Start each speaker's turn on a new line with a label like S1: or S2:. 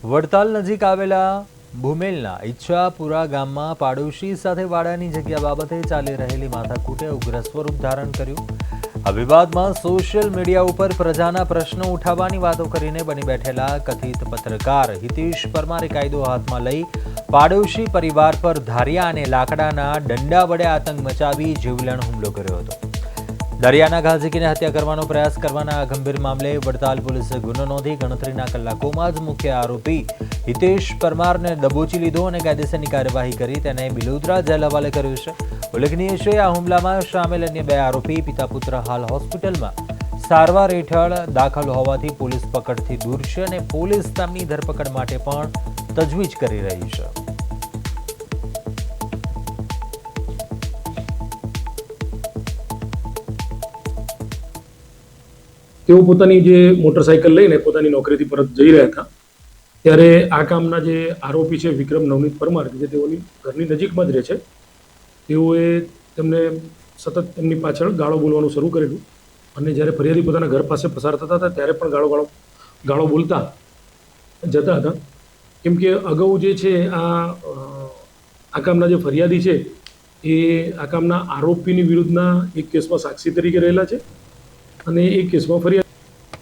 S1: વડતાલ નજીક આવેલા ભૂમેલના ઈચ્છાપુરા ગામમાં પાડોશી સાથે વાડાની જગ્યા બાબતે ચાલી રહેલી માથાકૂટે ઉગ્ર સ્વરૂપ ધારણ કર્યું। આ વિવાદમાં સોશિયલ મીડિયા ઉપર પ્રજાના પ્રશ્નો ઉઠાવવાની વાતો કરીને બની બેઠેલા કથિત પત્રકાર હિતેશ પરમારે કાયદો હાથમાં લઈ પાડોશી પરિવાર પર ધારિયા અને લાકડાના દંડા વડે આતંક મચાવી જીવલેણ હુમલો કર્યો હતો। દરિયાના ઘા ઝીકીને હત્યા કરવાનો પ્રયાસ કરવાના ગંભીર મામલે વડતાલ પોલીસે ગુનો નોંધી ગણતરીના કલાકોમાં જ મુખ્ય આરોપી હિતેશ પરમારને દબોચી લીધો અને કાયદેસરની કાર્યવાહી કરી તેને બિલોદરા જેલ હવાલે કર્યો છે। ઉલ્લેખનીય છે, આ હુમલામાં સામેલ અન્ય બે આરોપી પિતા પુત્ર હાલ હોસ્પિટલમાં સારવાર હેઠળ દાખલ હોવાથી પોલીસ પકડથી દૂર છે અને પોલીસ તેમની ધરપકડ માટે પણ તજવીજ કરી રહી છે।
S2: તેઓ પોતાની જે મોટરસાઇકલ લઈને પોતાની નોકરીથી પરત જઈ રહ્યા હતા ત્યારે આ કામના જે આરોપી છે વિક્રમ નવનીત પરમાર કે જે તેઓની ઘરની નજીકમાં જ રહે છે, તેઓએ તેમને સતત તેમની પાછળ ગાળો બોલવાનું શરૂ કરેલું અને જ્યારે ફરિયાદી પોતાના ઘર પાસે પસાર થતા હતા ત્યારે પણ ગાળો બોલતા જતા હતા। કેમ કે અગાઉ જે છે આ કામના જે ફરિયાદી છે એ આ કામના આરોપીની વિરુદ્ધના એક કેસમાં સાક્ષી તરીકે રહેલા છે અને એક કેસમાં ફરિયાદ